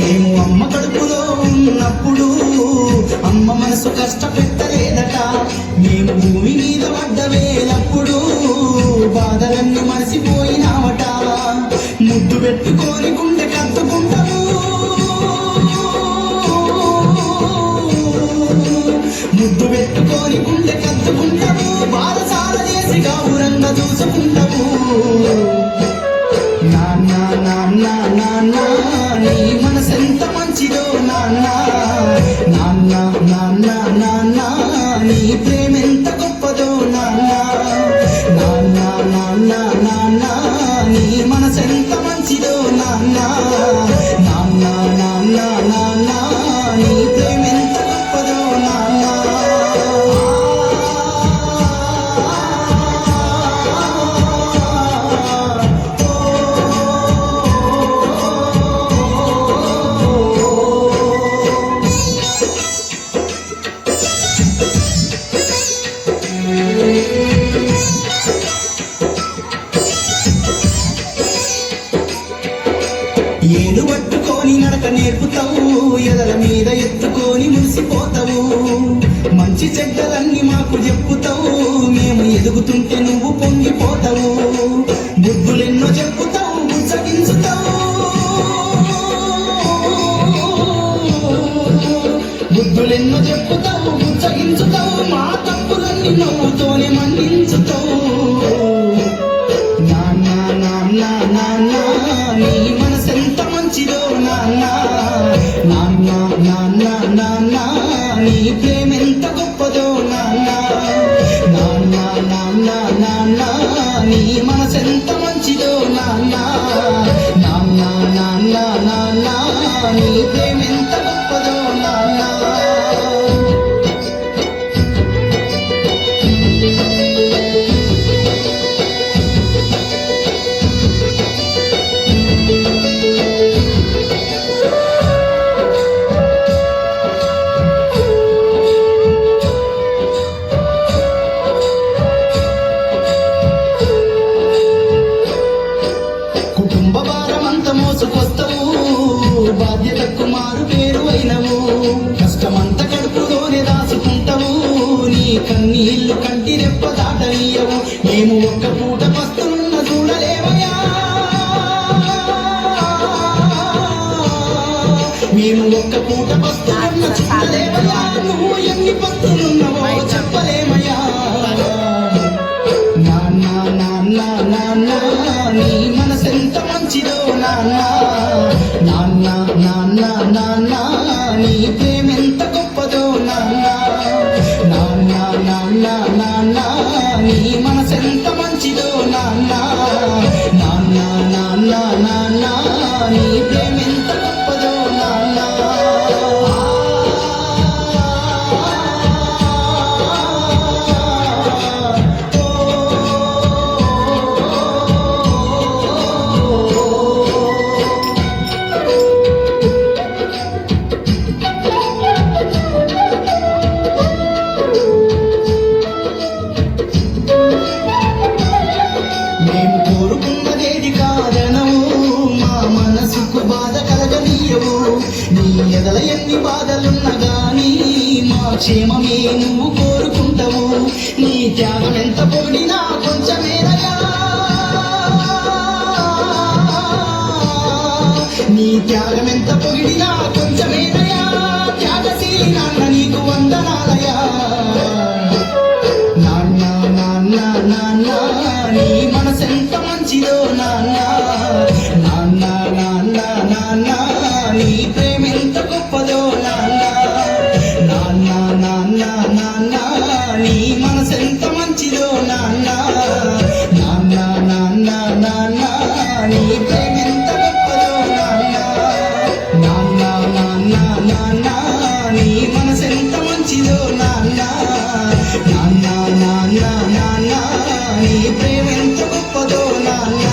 మేము అమ్మ కడుపులో ఉన్నప్పుడు అమ్మ మనసు కష్టపెట్టలేదట. మేము భూమి మీద పడ్డ వేలప్పుడు బాధలన్నీ మరిసిపోయినావట. ముద్దు పెట్టుకొని గుండె కత్తుకుంటాము, ముద్దు పెట్టుకొని గుండె కత్తుకుంటాము. బాధసాల చేసి గౌరంగా చూసుకుంటాము. నాన్న నాన్న నాన్న నీ మనసెంత మంచిదో నాన్న, నాన్న నాన్న నాన్న నీ ప్రేమెంత గొప్పదో నాన్న, నాన్న నాన్న నాన్న నీ మనసెంత మంచిదో నాన్న, నాన్న నాన్న నాన్న నీ ప్రేమెంత గొప్పదో నాన్న. ఏడు పట్టుకొని నడక నేర్పుతావు, ఎదల మీద ఎత్తుకొని మురిసిపోతావు. మంచి చెడ్డలన్నీ మాకు చెప్పుతావు, మేము ఎదుగుతుంటే నువ్వు పొంగిపోతావు. బుద్ధులెన్నో చెప్పుతావు, బుజ్జగించుతావు, బుద్ధులెన్నో చెప్పుతావు, బుజ్జగించుతావు. మా తప్పులన్నీ నవ్వుతోనే మన్నించుతావు. నాన్న నాన్న నాన్న నీ మనసెంత మంచిదో నాన్న, నాన్న నాన్న నాన్న నీ ప్రేమెంత గొప్పదో నాన్న, నాన్న నాన్న నాన్న నీ మనసెంత మంచిదో నాన్న, నాన్న నాన్న నాన్న నీ ప్రేమెంత గొప్పదో నాన్న. కుటుంబ భారమంత మోసుకొస్తావు, బాధ్యతకు మారు పేరు అయినవు. కష్టమంత కడుపులోనే దాచుకుంటావు, నీ కన్నీళ్లు కంటి రెప్ప దాటనీయవు. మేము ఒక్క పూట పస్తులున్న చూడలేవయా, మేము ఒక్క పూట పస్తులున్న చూడలేవయా. నువ్వు ఎన్ని పస్తులున్నావో చెప్పలేమయ్యా. నాన్న నాన్న నాన్న నీ మనసెంత మంచిదో నాన్న, నాన్న నాన్న నాన్న నీ ప్రేమెంత గొప్పదో నాన్న, నాన్న నాన్న నాన్న నీ మనసెంత మంచిదో నాన్న, నాన్న నాన్న నాన్న నీ ప్రేమెంత గొప్పదో నాన్న. మేము కోరుకున్నదేది కాదనవు, మా మనసుకు బాధలున్న గాని మా క్షేమమే నువ్వు కోరుకుంటావు. నీ త్యాగం ఎంత పొగిడినా కొంచెమేనయ్యా, నీ త్యాగం ఎంత పొగిడినా కొంచెమేనయ్యా. త్యాగశీలి నాన్న నీకు వందనాలయ్యా. నాన్న నాన్న నాన్న నీ మనసెంత మంచిదో నాన్న, నాన్న నాన్న నాన్న నీ ప్రేమెంత గొప్పదో నాన్న, నాన్న నాన్న నాన్న నీ మనసెంత మంచిదో నాన్న, నాన్న నాన్న నాన్న నీ ప్రేమెంత గొప్పదో నాన్న, నాన్న నాన్న నాన్న నీ మనసెంత మంచిదో నాన్న, నాన్న నాన్న నాన్న నీ ప్రేమెంత గొప్పదో నాన్న.